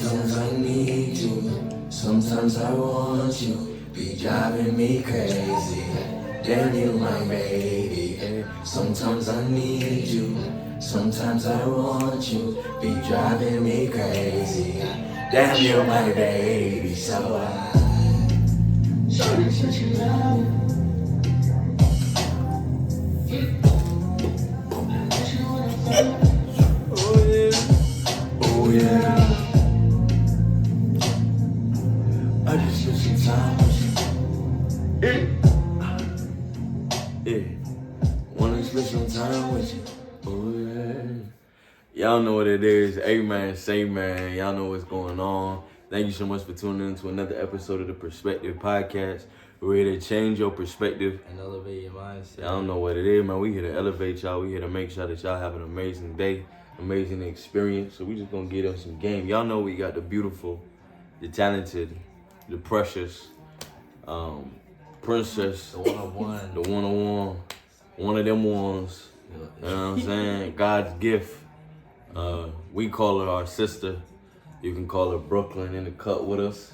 Sometimes I need you, sometimes I want you. Be driving me crazy. Damn you, my baby. Sometimes I need you, sometimes I want you. Be driving me crazy. Damn you, my baby. So I show you such a love. Oh yeah, oh yeah. I just spent some time with you. Yeah, wanna spend some time with you. Oh yeah. Y'all know what it is. Amen, say man. Y'all know what's going on. Thank you so much for tuning in to another episode of the Perspective Podcast. We're here to change your perspective and elevate your mindset. Y'all know what it is, man. We here to elevate y'all. We here to make sure that y'all have an amazing day, amazing experience. So we just gonna get on some game. Y'all know we got the beautiful, the talented, the precious, princess, the one-on-one, the one-on-one, one of them ones. You know what I'm saying? God's gift. We call her our sister. You can call her Brooklyn in the cut with us.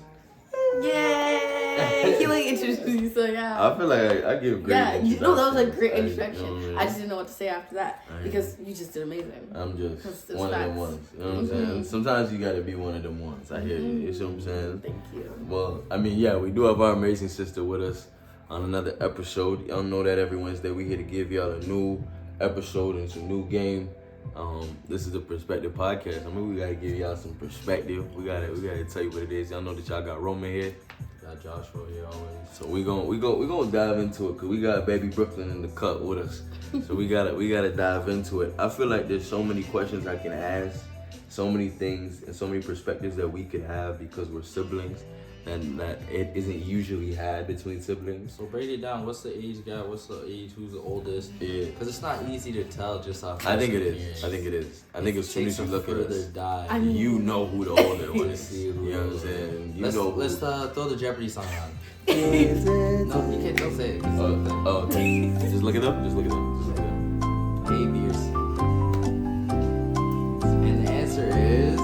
Yay! He like introduced me, so yeah. I feel like I give great introductions. No, that was a great introduction. You know what I mean? I just didn't know what to say after that because you just did amazing. I'm just one of them ones. You know what I'm saying? Sometimes you gotta be one of them ones. I hear you. You see what I'm saying? Thank you. Well, I mean, yeah, we do have our amazing sister with us on another episode. Y'all know that every Wednesday we here to give y'all a new episode and some new game. This is the Perspective Podcast. I mean, we gotta give y'all some perspective. We gotta tell you what it is. Y'all know that y'all got Roman here. Got Joshua here always. So we gonna dive into it because we got baby Brooklyn in the cut with us. So we gotta dive into it. I feel like there's so many questions I can ask, so many things and so many perspectives that we could have because we're siblings and that it isn't usually had between siblings. So break it down. What's the age gap? What's the age? Who's the oldest? Yeah. Because it's not easy to tell just off. I think it is. I think as soon as you look at us, dive, you know who the older one is. See who you know what I'm saying? Let's throw the Jeopardy song on. No, you can't. Don't say it. Okay. Just look it up. Just look it up. A, B, or C. And the answer is.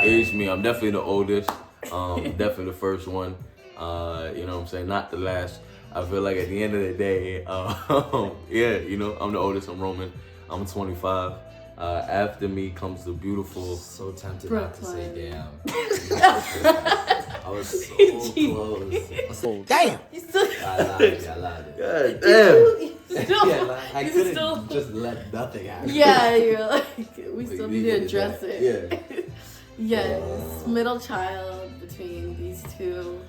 It's me. I'm definitely the oldest. Definitely the first one. You know what I'm saying? Not the last. I feel like at the end of the day, yeah, you know, I'm the oldest. I'm Roman. I'm 25. After me comes the beautiful. So tempted Brooklyn. not to say damn. I was so close. Damn. You still. I lied it. God damn. I couldn't just let nothing happen. Yeah, you're like, we still need to address it. Yeah. Yes, middle child between these two.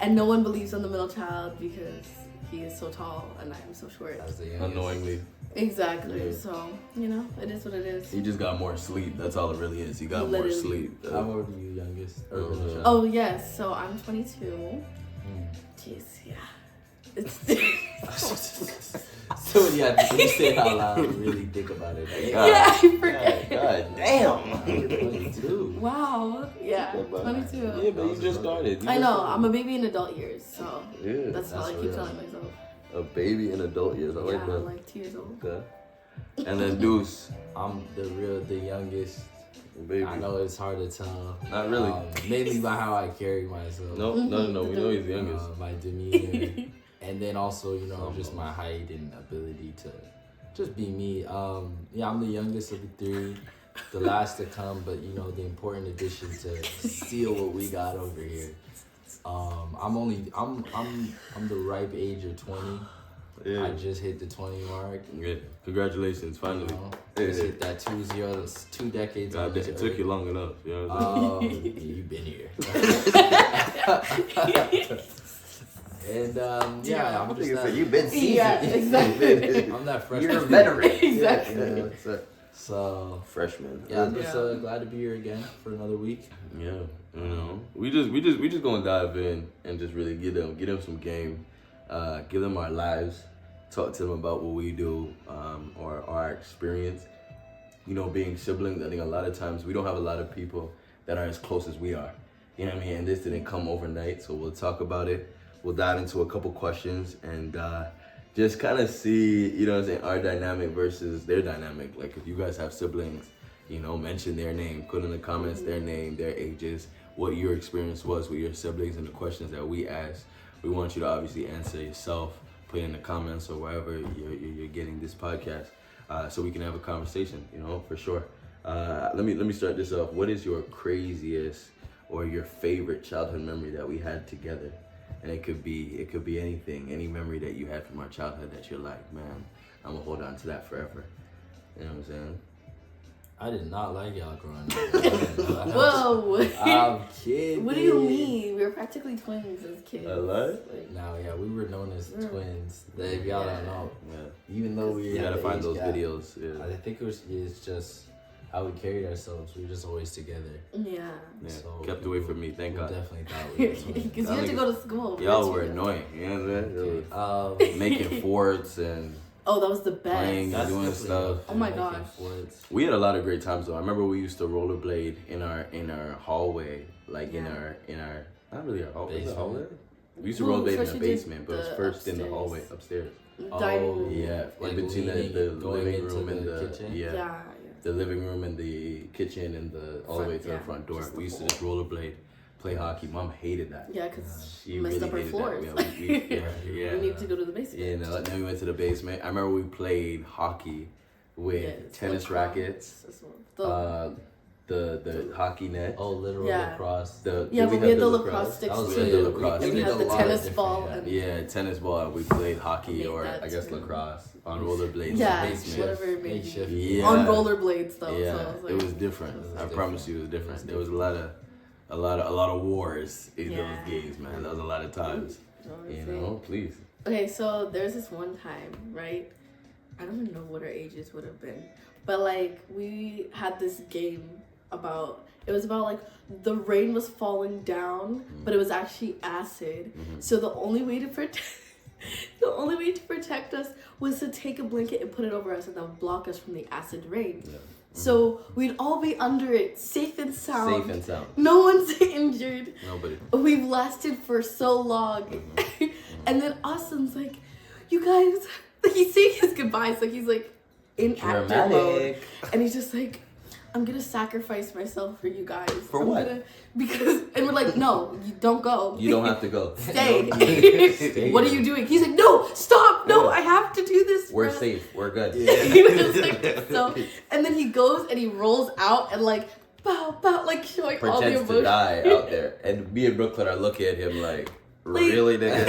And no one believes I'm the middle child because he is so tall and I am so short. Annoyingly. Exactly. Yeah. So, you know, it is what it is. He just got more sleep. That's all it really is. He got more sleep. How old are you, youngest? Oh, yes. So I'm 22. Jeez, yeah. So yeah, when you say it out loud, you really think about it. Like, yeah, I forget. God damn. 22. Wow. Yeah, 22. Yeah, but you just started. I know. I'm a baby in adult years, so Yeah. that's all I keep telling myself. A baby in adult years. I like Yeah, that. I'm like 2 years old. Okay. And then Deuce. I'm the youngest. Baby. I know it's hard to tell. Not really. Mainly by how I carry myself. No. We know he's the youngest. My demeanor. And then also, you know, just my height and ability to just be me. Yeah, I'm the youngest of the three, the last to come, but you know, the important addition to seal what we got over here. I'm the ripe age of 20. Yeah. I just hit the 20 mark. Yeah. Congratulations, finally. You know, just hit that 2-0. That's 2 decades. God, it took you long enough. You know what I'm saying? You've been here. And yeah, I'm just that. You've been seasoned. Yeah, exactly. I'm that freshman. You're a veteran. Exactly. Yeah, that's it. So Freshman. yeah, I'm just glad to be here again for another week. Yeah, you know, we just gonna dive in and just really get them some game, give them our lives, talk to them about what we do, or our experience. You know, being siblings, I think a lot of times we don't have a lot of people that are as close as we are. You know what I mean? And this didn't come overnight, so we'll talk about it. We'll dive into a couple questions and just kind of see, you know what I'm saying, our dynamic versus their dynamic. Like if you guys have siblings mention their name, put in the comments their name, their ages, what your experience was with your siblings, and the questions that we asked. We want you to obviously answer yourself, put in the comments or wherever you're getting this podcast, so we can have a conversation, for sure. Let me start this off. What is your craziest or your favorite childhood memory that we had together? And it could be anything, any memory that you had from our childhood that you're like, man, I'm gonna hold on to that forever. You know what I'm saying? I did not like y'all growing up. Whoa. I'm kidding. What do you mean? We were practically twins as kids. A lot? Like, No, yeah, we were known as twins. If y'all don't know, Yeah. even though we You had gotta the find age those gap, videos. Yeah. I think it's just how we carried ourselves. We were just always together. yeah. Yeah. So Kept away from me, thank we God. definitely thought we were twins. Because you had to go to school. Y'all were Richmond. annoying. You know what I'm saying? Okay. Making forts and Oh, that was the best. Playing. That's Doing definitely stuff. up Oh my there, making gosh. forts. we had a lot of great times though. I remember we used to rollerblade in our hallway, like in Yeah. our not really our hallway. Was it Basement. hallway? We used to Well, rollerblade in first the we did basement, but it was the first in the upstairs. hallway upstairs. Dining room. Yeah, Like in between leaning, the going living into room and the the kitchen? Yeah. the living room and the kitchen and the all the way Front, to yeah, the front door. just the We used to whole- just rollerblade, play hockey. Mom hated that. Yeah, because She messed really up our hated floors. that. Yeah, We need to go to the basement. Yeah, no, then we went to the basement. I remember we played hockey with Yes, tennis lacrosse rackets, as well. the hockey net. Oh, literal Yeah. lacrosse. Yeah, did but we had have the lacrosse sticks That was too. We had the lacrosse And we sticks. had the We did a lot of tennis different, ball. yeah. And Yeah, tennis ball. We played hockey Made or that I guess too. lacrosse on rollerblades. Yeah, Basement. whatever it may be. Makeshift. Yeah. On rollerblades though. Yeah, So I was like, it was different. It was I different. promise you, it was different. It was There was a lot of wars in Yeah. those games, man. That was a lot of times. You know what I'm You saying? know, please. Okay, so there's this one time, right? I don't even know what our ages would have been, but like we had this game it was about like the rain was falling down, but it was actually acid. So the only way to protect us was to take a blanket and put it over us, and that would block us from the acid rain. Yeah. So we'd all be under it, safe and sound. Safe and sound. No one's injured. Nobody. We've lasted for so long. And then Austin's like, you guys, he's saying his goodbyes, like he's like in actor mode. And he's just like, I'm gonna sacrifice myself for you guys. For what? And we're like, no, you don't go. You don't have to go. Stay. Stay. What are you doing? He's like, no, stop, no, I have to do this. We're for us." safe. We're good. He was like, so, and then he goes and he rolls out and like, bow, bow, like showing all the Pretends emotion. to die out there, and me and Brooklyn are looking at him like, Like, really, nigga?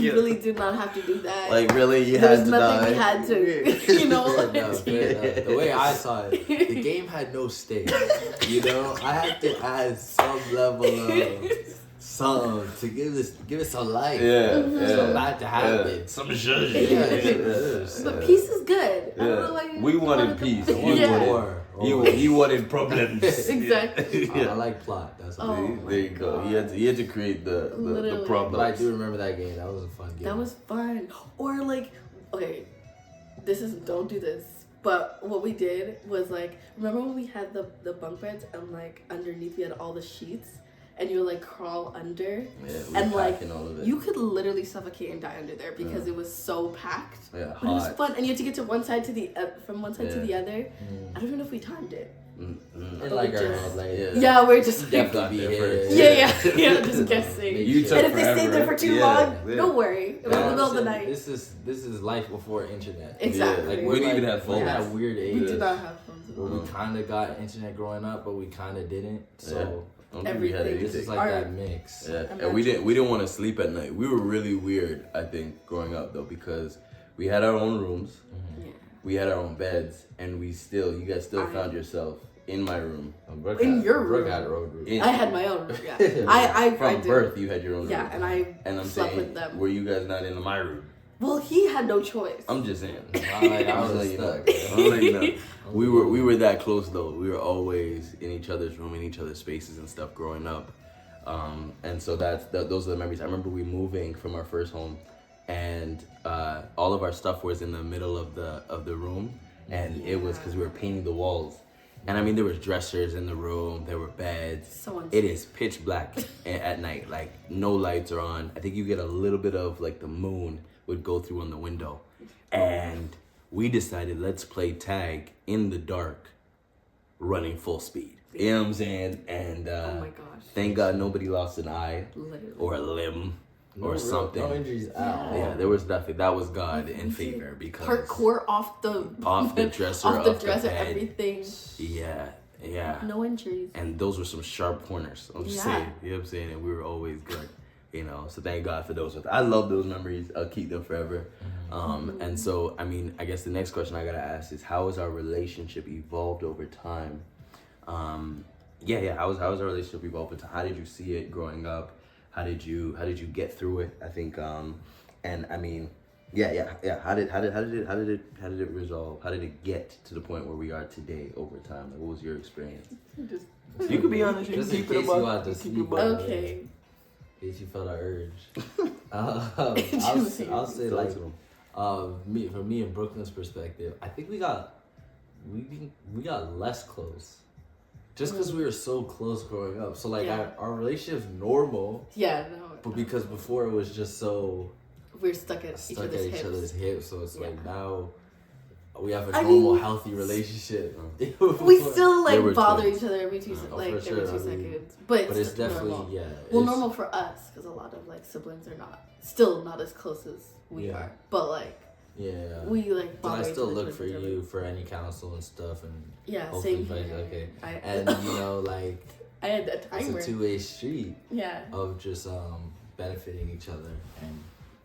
You really did not have to do that. Like, really, you there had was to nothing die. we had to, you know. No, the way I saw it, the game had no stakes. I had to add some level of to give it some life. Yeah, Some that to happen. Some But peace is good. I don't know why you We wanted wanna peace. come- You Yeah. wanted, you wanted problems. Exactly. I like plot. That's what Oh. There you go. You had to create the Literally. problems. But I do remember that game. That was a fun game. That was fun. Or like, okay, don't do this. But what we did was like, remember when we had the bunk beds and like underneath we had all the sheets and you would like crawl under and like all of it. you could literally suffocate and die under there because it was so packed. Yeah, But it was hot. fun and you had to get to one side to the from one side to Yeah. the other. I don't even know if we timed it. And like our just- like, Yeah. Yeah, we're just like, definitely be there first. here. yeah, just guessing. You took And if they stayed there forever. for too Yeah, long, yeah. don't worry. It was in the middle of the night. This is life before internet. Exactly. Like, we're we didn't even like- have we're phones. at a weird age. We did not have phones. where we kind of got internet growing up, but we kind of didn't. So I don't think we had Everything. this anything. is like Our- that mix. Yeah, and we didn't want to sleep at night. We were really weird, I think, growing up though, because we had our own rooms, Yeah. we had our own beds, and you guys still found yourself in my room. Brooke In had- your Brooke room. had a road room. In- I had my own room. Yeah, I From did. birth, you had your own room. Yeah, and I And I'm slept saying, with them. were you guys not in my room? Well, he had no choice. I'm just saying. I was I'm letting you know. stuck. I'm letting you know. We were that close though. We were always in each other's room, in each other's spaces and stuff growing up. And so those are the memories. I remember we moving from our first home, and all of our stuff was in the middle of the room, and it was because we were painting the walls. And I mean, there was dressers in the room, there were beds. So unsafe. It is pitch black at night, like no lights are on. I think you get a little bit of like the moon would go through on the window. And we decided, let's play tag in the dark running full speed. You know what I'm saying? And Oh my gosh. thank God nobody lost an eye Literally. or a limb or something. No injuries at all. Yeah, there was nothing. That was God in favor because parkour off the dresser, off the off dresser, bed. everything. Yeah. No injuries. And those were some sharp corners. I'm just saying. You know what I'm saying? And we were always good. You know, so thank God for those. I love those memories. I'll keep them forever. And so, I mean, I guess the next question I gotta ask is, how has our relationship evolved over time? How has our relationship evolved over time? How did you see it growing up? How did you get through it? I think, and I mean, How did it resolve? How did it get to the point where we are today over time? Like, what was your experience? You could be honest. Just in case you want to speak. Okay. In case you felt an urge. I'll say like, from me and Brooklyn's perspective, I think we got less close. Just because we were so close growing up. So like our relationship's normal. Yeah, no. But because before it was just so we're stuck at each other's hips. So it's like now we have a normal, healthy relationship. We still like bother each other every 2 seconds. But it's definitely normal. Well, normal for us because a lot of like siblings are still not as close as we are. But like we like bother I still each other look for you for any counsel and stuff and same here. here. Okay. And you know like I had that timer. It's a two-way street. Yeah. Of just benefiting each other and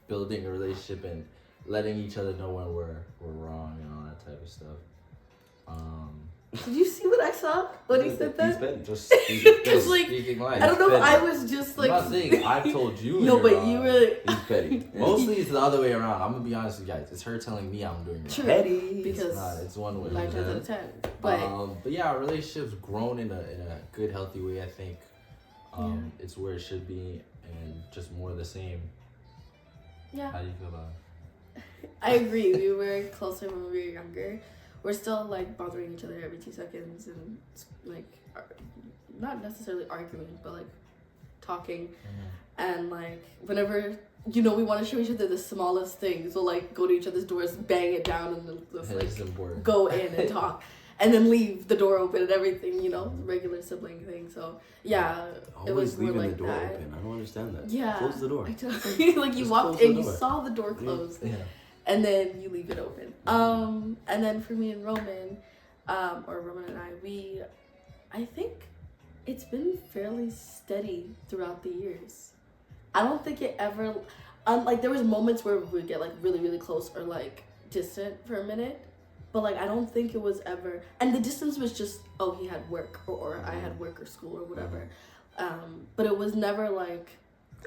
building a relationship and letting each other know when we're wrong and all that type of stuff. Did you see what I saw when he said that? He's been just speaking life. I don't know if I was just like. I'm not saying I told you. No, but you were. He's petty. Mostly it's the other way around. I'm gonna be honest with you guys. It's her telling me I'm doing wrong. Petty. Because it's one way. 9 times out of 10. But yeah, our relationship's grown in a good, healthy way. I think it's where it should be, and just more of the same. Yeah. How do you feel about it? I agree. We were closer when we were younger. We're still like bothering each other every 2 seconds and like not necessarily arguing, but like talking. And like whenever we want to show each other the smallest things, we'll like go to each other's doors, bang it down, and then just like go in and talk, and then leave the door open and everything. Regular sibling thing. So it was more like the door that. open. I don't understand that. Yeah, close the door. Like you walked in, you saw the door closed. Yeah. And then you leave it open. And then for me and Roman, or Roman and I think it's been fairly steady throughout the years. I don't think it ever, like there was moments where we would get like really, really close or like distant for a minute. But like, I don't think it was ever, and the distance was just, he had work or I had work or school or whatever. But it was never like,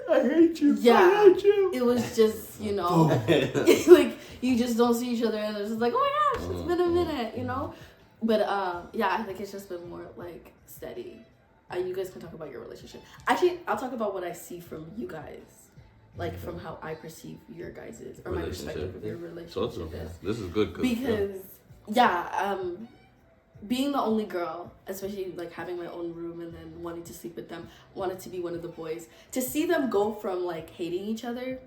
I hate you. Yeah, I hate you. It was just, like you just don't see each other and it's just like, oh my gosh, it's been a minute, But I think it's just been more like steady. You guys can talk about your relationship. Actually, I'll talk about what I see from you guys, like from how I perceive your guys's or my perspective of your relationship. This is good. Because being the only girl, especially like having my own room and then wanting to sleep with them, wanted to be one of the boys, to see them go from like hating each other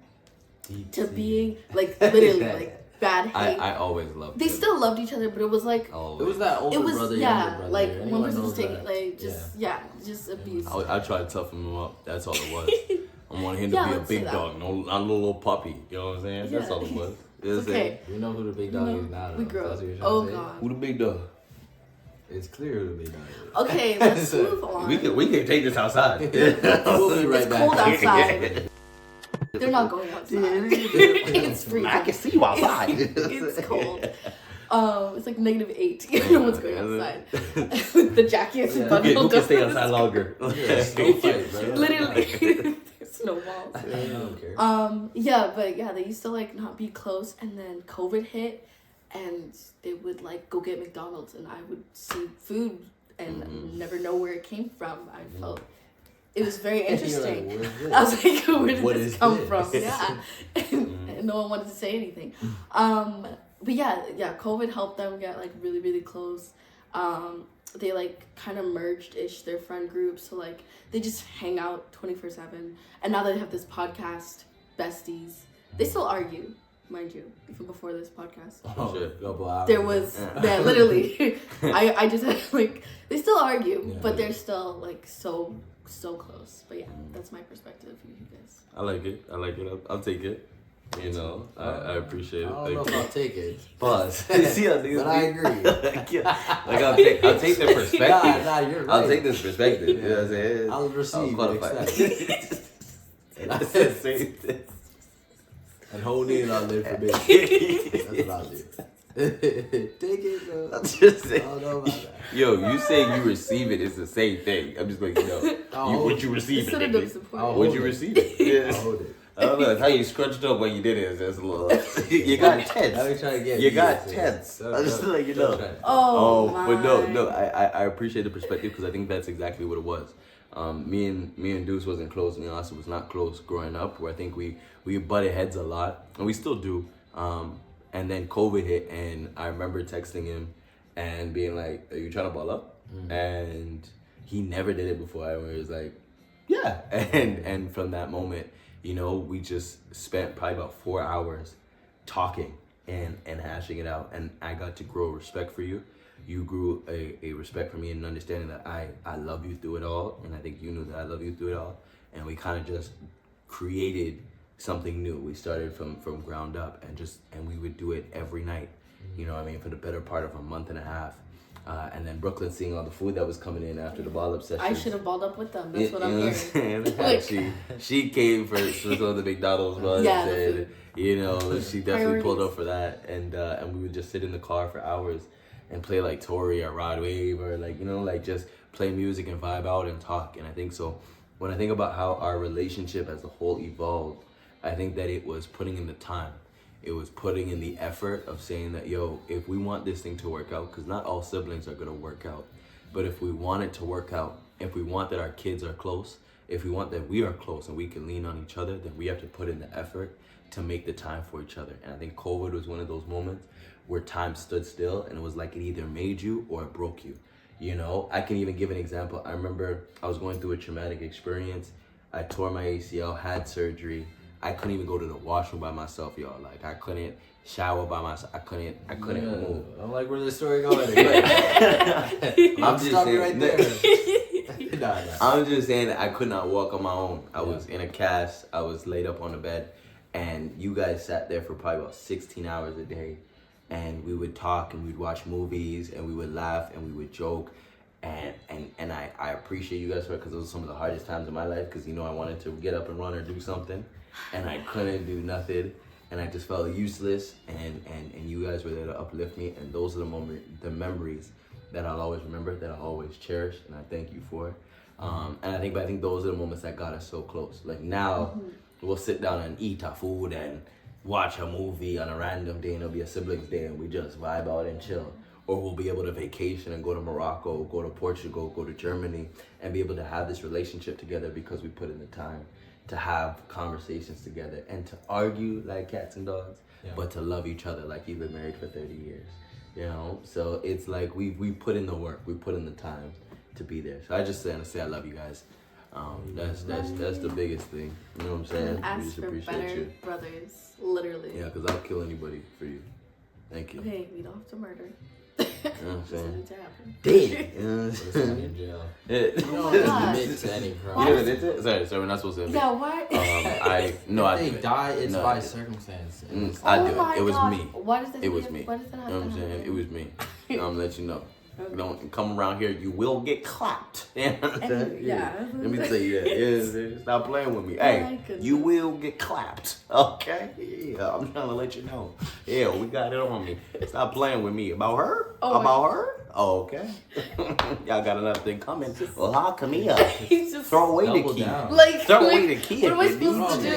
to being like literally like bad hate. I always loved They them. Still loved each other, but it was like it was that older brother, younger brother. Like Anyone one person was taking that. like just abuse. I tried to toughen him up. That's all it was. I wanted him to be a big dog, not a little puppy. You know what I'm saying? That's all it was. It's okay. We know who the big dog is now. We grew up. Oh God. Who the big dog? It's clear who the big dog is. Okay, let's move on. We can take this outside. We'll be right it's back. Cold outside. They're not going outside. It's freezing. I can see you outside. It's cold. It's like -8. No one's going outside. The jackets and bundled Who up. can stay outside longer? Literally. Snowballs. I don't care. But they used to like not be close, and then COVID hit, and they would like go get McDonald's, and I would see food and never know where it came from. I felt it was very interesting. Like, I was like, where did what this is come this? from? Yeah, and no one wanted to say anything. But COVID helped them get like really, really close. They like kind of merged-ish their friend group, so like they just hang out 24/7. And now they have this podcast, besties. They still argue, mind you, even before this podcast. Oh, Sure. couple hours There ago. was, yeah, literally. I just had, like, they still argue, but they're still, like, so close. But yeah, that's my perspective, you guys. I like it. I'll take it. You know, I appreciate it. I don't know if I'll take it. Pause. See how niggas But I agree. Like I'll take the perspective. Nah, you're right. I'll take this perspective. You know what I'm saying? I'll receive I'll and qualify. accept. That's the same thing. And hold in on there for business. That's what I'll do. Take it, bro. I'm just saying. I don't know about that. Yo, you say you receive it, it's the same thing. I'm just like, you know. Would you receive it, nigga? Would you receive it? I'll hold it. I don't know. It's how you scrunched up when you did it. It's a little. You got tense. Let me try to get You got tense. I'm just like, you know. But no. I appreciate the perspective because I think that's exactly what it was. Me and Deuce wasn't close. Me and Austin was not close growing up. Where I think we butted heads a lot, and we still do. And then COVID hit, and I remember texting him and being like, "Are you trying to ball up?" And he never did it before. I was like, "Yeah." And from that moment, you know, we just spent probably about 4 hours talking and hashing it out. And I got to grow respect for you. You grew a respect for me and understanding that I love you through it all. And I think you knew that I love you through it all. And we kind of just created something new. We started from ground up and we would do it every night, you know what I mean, for the better part of a month and a half. And then Brooklyn seeing all the food that was coming in after the ball up session. I should have balled up with them. That's what I'm hearing. Like, she came for some of the McDonald's runs, and you know she definitely pulled up for that. And we would just sit in the car for hours and play like Tory or Rod Wave or like, you know, like just play music and vibe out and talk. And I think so. When I think about how our relationship as a whole evolved, I think that it was putting in the time. It was putting in the effort of saying that, yo, if we want this thing to work out, because not all siblings are going to work out, but if we want it to work out, if we want that our kids are close, if we want that we are close and we can lean on each other, then we have to put in the effort to make the time for each other. And I think COVID was one of those moments where time stood still and it was like it either made you or it broke you. You know, I can even give an example. I remember I was going through a traumatic experience. I tore my ACL, had surgery. I couldn't even go to the washroom by myself, y'all. Like I couldn't shower by myself. I couldn't move. I'm like, where's the story going? I'm just saying, right there. Nah. I'm just saying that I could not walk on my own. I was in a cast. I was laid up on the bed, and you guys sat there for probably about 16 hours a day, and we would talk and we'd watch movies and we would laugh and we would joke. And I appreciate you guys for it because those were some of the hardest times in my life because, you know, I wanted to get up and run or do something. And I couldn't do nothing, and I just felt useless. And you guys were there to uplift me, and those are the memories that I'll always remember, that I'll always cherish, and I thank you for. And I think those are the moments that got us so close. Like now, we'll sit down and eat our food and watch a movie on a random day, and it'll be a siblings day, and we just vibe out and chill. Or we'll be able to vacation and go to Morocco, go to Portugal, go to Germany, and be able to have this relationship together because we put in the time to have conversations together and to argue like cats and dogs, but to love each other like you've been married for 30 years, you know? So it's like we put in the work, we put in the time to be there. So I just want to say I love you guys. That's the biggest thing, you know what I'm saying? And ask for better brothers, literally. Yeah, because I'll kill anybody for you. Thank you. Okay, we don't have to murder. You know what I'm saying? Damn. You know what I'm saying? In jail. You don't admit to any crime. You admit to it? Sorry, we're not supposed to admit. Yeah, why? If they die, it's by circumstance. I do it. It was me. Why does that It was me. Why does that have You know what I'm to saying? happen? It was me. I'm gonna let you know. Okay. Don't come around here, you will get clapped. You know what I'm saying? Yeah. Let me tell you that. Yeah, stop playing with me. Hey, you will get clapped. Okay? Yeah, I'm trying to let you know. Yeah, we got it on me. Stop playing with me. About her? About her? Oh, okay. Y'all got another thing coming. Well, how come here? Just throw away the key. Throw away the key. What am I supposed to do?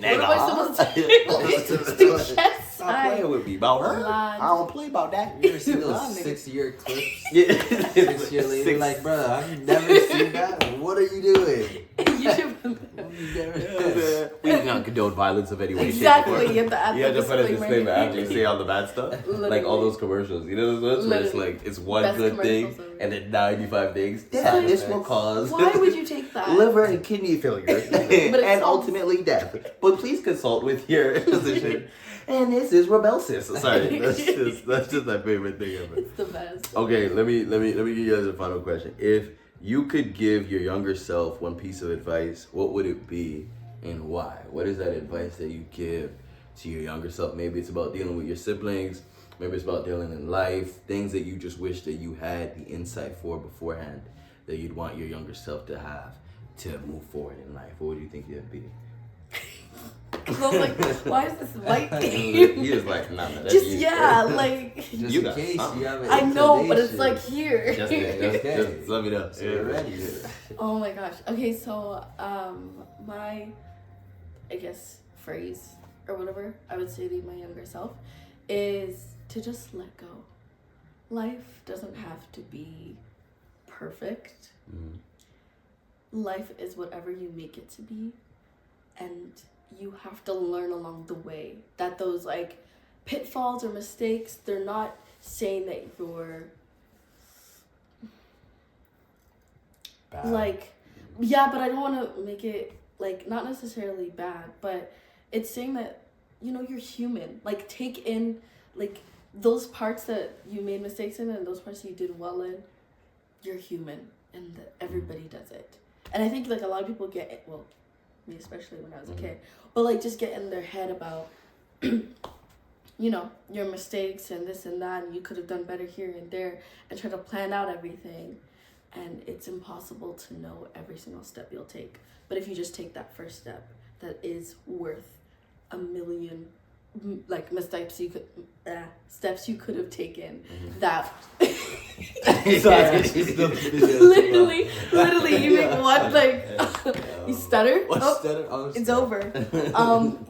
Nigga, What am I supposed to do? Yes, stop playing with me. About her? Lad. I don't play about that. You ever seen those 6-year clips? Yeah. 6 years later, like, brother, have you never seen that? What are you doing? should put that. We do not condone violence of any way, Exactly, shape, or you have to add you have the to put a disclaimer. disclaimer after you say all the bad stuff. Like all those commercials. You know those ones where it's Literally. like, it's one Best good thing commercials ever. and then 95 things. Side This will effects. cause Why would you take that? liver and kidney failure it and sounds- ultimately death. But please consult with your physician. And this is rebelsis. Sorry, that's just my favorite thing ever. It's the best. Okay, let me give you guys a final question. If you could give your younger self one piece of advice, what would it be and why? What is that advice that you give to your younger self? Maybe it's about dealing with your siblings, maybe it's about dealing in life, things that you just wish that you had the insight for beforehand that you'd want your younger self to have to move forward in life. What would you think it'd be? Because I was like, why is this white He thing? is like, nah, that's Just, you. yeah, like, Just You in got case something. you have an I know, but it's inclination. like here. Just let me know. So you're ready. Oh my gosh. Okay, so my I guess phrase or whatever I would say to my younger self is to just let go. Life doesn't have to be perfect. Mhm. Life is whatever you make it to be, and you have to learn along the way that those like pitfalls or mistakes, they're not saying that you're Bad. like, yeah, but I don't want to make it like not necessarily bad, but it's saying that, you know, you're human. Like, take in like those parts that you made mistakes in and those parts that you did well in. You're human, and everybody does it. And I think like a lot of people get it, well, me especially when I was a kid, but like just get in their head about you know, your mistakes and this and that, and you could have done better here and there, and try to plan out everything. And it's impossible to know every single step you'll take. But if you just take that first step, that is worth a million like mistakes you could steps you could have taken. That Sorry, she's still literally you make one like you stutter. Oh, Stutter? Oh, it's over.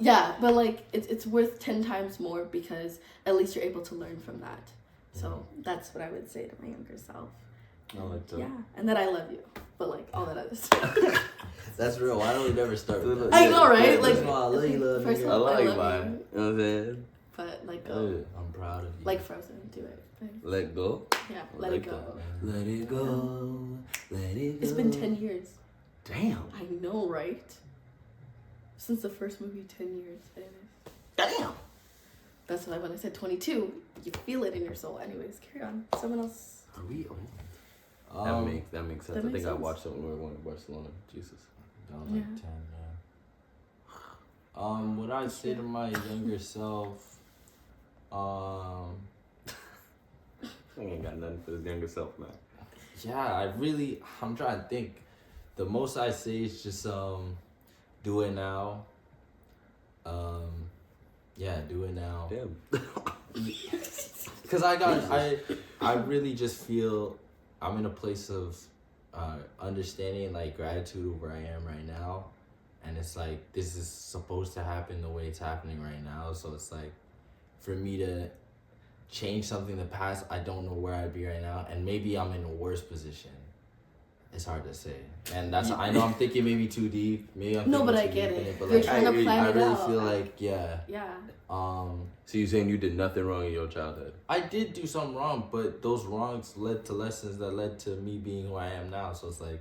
Yeah, but like it's worth 10 times more because at least you're able to learn from that. So that's what I would say to my younger self. I like that. Yeah, and then I love you, but like all that other stuff. That's real. Why don't we never start with that? I know, right? Like, First of all, I love you, love first nigga. of I all, like love mine. you, You know what I'm saying? but like I'm proud of you. like Frozen, do it. Let go. Yeah, I let like it go. that. Let it go. Let it go. It's been 10 years. Damn. I know, right? Since the first movie, 10 years. Damn. That's why when I said 22, you feel it in your soul. Anyways, carry on. Someone else. Are we old? That makes sense. that I makes think I sense. watched it when we were going to Barcelona. Jesus. I was like 10, yeah. What I'd say to my younger self, I ain't got nothing for this younger self, man. yeah, I'm trying to think. The most I say is just, do it now. Yeah, do it now. Damn. Cause I really just feel I'm in a place of understanding, like gratitude of where I am right now, and it's like this is supposed to happen the way it's happening right now. So it's like for me to change something in the past, I don't know where I'd be right now, and maybe I'm in a worse position. It's hard to say, and that's I know I'm thinking maybe too deep. Maybe I'm No, thinking but I too get deep in it. But You're like, trying to plan I it really out. feel like yeah. So you saying you did nothing wrong in your childhood? I did do something wrong, but those wrongs led to lessons that led to me being who I am now. So it's like,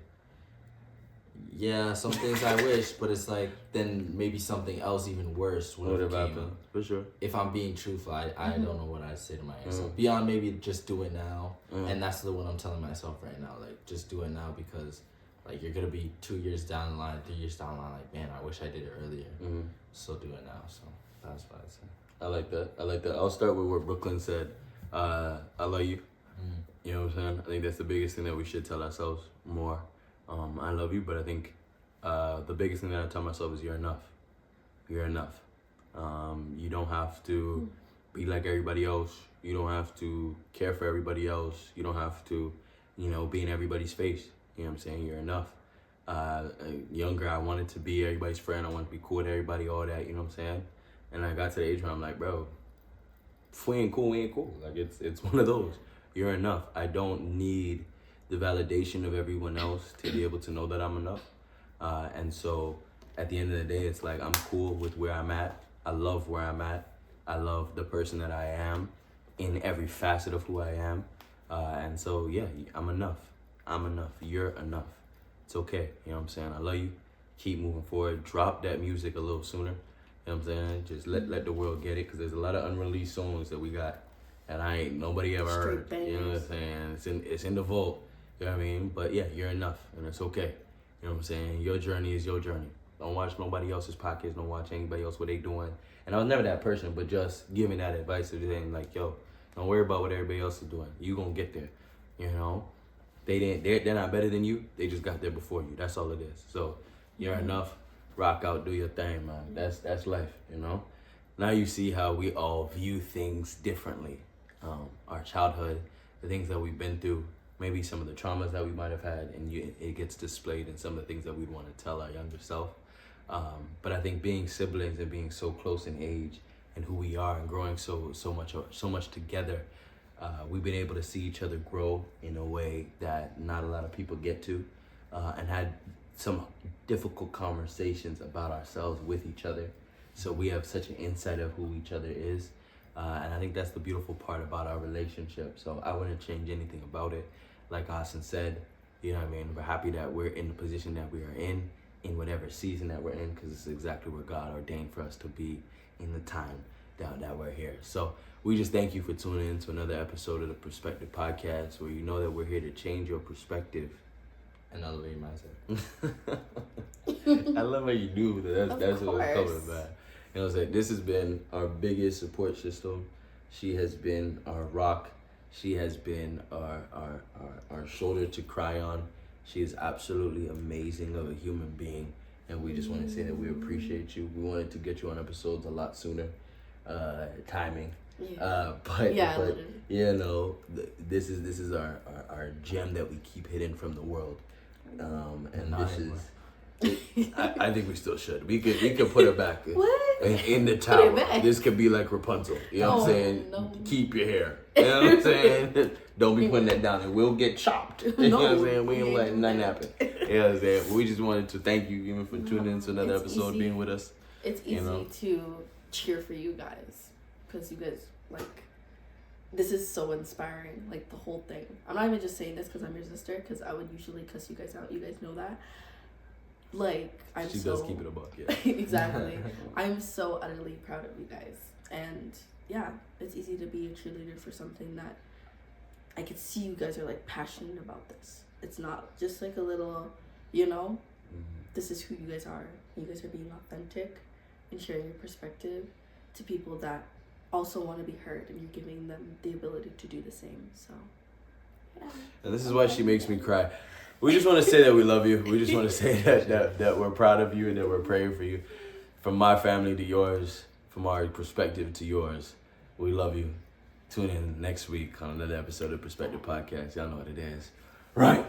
yeah, some things I wish, but it's like then maybe something else even worse would have Whatever came. happened. For sure. If I'm being truthful, I don't know what I'd say to myself. Mm. Beyond maybe just do it now. Mm. And that's the one I'm telling myself right now. Like, just do it now because like you're going to be 2 years down the line, 3 years down the line. Like, man, I wish I did it earlier. Mm. So do it now. So that's what I'd say. I like that. I'll start with what Brooklyn said. I love you. You know what I'm saying? I think that's the biggest thing that we should tell ourselves more. I love you, but I think the biggest thing that I tell myself is you're enough. You're enough. You don't have to be like everybody else. You don't have to care for everybody else. You don't have to, be in everybody's face. You know what I'm saying? You're enough. Younger, I wanted to be everybody's friend. I wanted to be cool with everybody, all that. You know what I'm saying? And I got to the age where I'm like, bro, if we ain't cool, we ain't cool. Like, it's one of those. You're enough. I don't need the validation of everyone else to be able to know that I'm enough. And so at the end of the day, it's like I'm cool with where I'm at. I love where I'm at. I love the person that I am in every facet of who I am. And so, yeah, I'm enough. I'm enough. You're enough. It's okay. You know what I'm saying? I love you. Keep moving forward. Drop that music a little sooner. You know what I'm saying? Just let the world get it, because there's a lot of unreleased songs that we got and I ain't nobody ever heard. You know what I'm saying? It's in the vault. You know what I mean? But yeah, you're enough, and it's okay. You know what I'm saying? Your journey is your journey. Don't watch nobody else's pockets. Don't watch anybody else what they doing. And I was never that person, but just giving that advice of saying like, yo, don't worry about what everybody else is doing. You gonna get there. You know? They're not better than you. They just got there before you. That's all it is. So you're enough. Rock out, do your thing, man. That's life, you know? Now you see how we all view things differently. Our childhood, the things that we've been through, maybe some of the traumas that we might have had, and it gets displayed in some of the things that we'd want to tell our younger self. But I think being siblings and being so close in age and who we are and growing so much together, we've been able to see each other grow in a way that not a lot of people get to, and had some difficult conversations about ourselves with each other. So we have such an insight of who each other is. And I think that's the beautiful part about our relationship. So I wouldn't change anything about it. Like Austin said, you know what I mean? We're happy that we're in the position that we are in whatever season that we're in, because it's exactly where God ordained for us to be in the time that we're here. So we just thank you for tuning in to another episode of the Perspective Podcast, where you know that we're here to change your perspective and elevate mindset. I love how you do that. That's what's coming, man. You know what I'm saying? This has been our biggest support system. She has been our rock. She has been our shoulder to cry on. She is absolutely amazing of a human being. And we just want to say that we appreciate you. We wanted to get you on episodes a lot sooner. Timing. Yeah. But you know, this is our gem that we keep hidden from the world. And this is... I think we still should. We could put it back in the tower. This could be like Rapunzel. You know what I'm saying? No. Keep your hair. You know what I'm saying? Don't be putting that down. It will get chopped. You know what I'm saying? We ain't letting nothing happen. You know what I'm saying? We just wanted to thank you even for tuning in to another episode, being with us. It's easy to cheer for you guys, because you guys, like, this is so inspiring. Like, the whole thing. I'm not even just saying this because I'm your sister, because I would usually cuss you guys out. You guys know that. Like, she does keep it a buck, yeah. Exactly. I'm so utterly proud of you guys. And yeah, it's easy to be a cheerleader for something that I could see you guys are like passionate about this. It's not just like a little, you know, this is who you guys are. You guys are being authentic and sharing your perspective to people that also want to be heard, and you're giving them the ability to do the same. So yeah. And this is why she makes me cry. We just want to say that we love you. We just want to say that we're proud of you and that we're praying for you. From my family to yours, from our perspective to yours, we love you. Tune in next week on another episode of Perspective Podcast. Y'all know what it is. Right.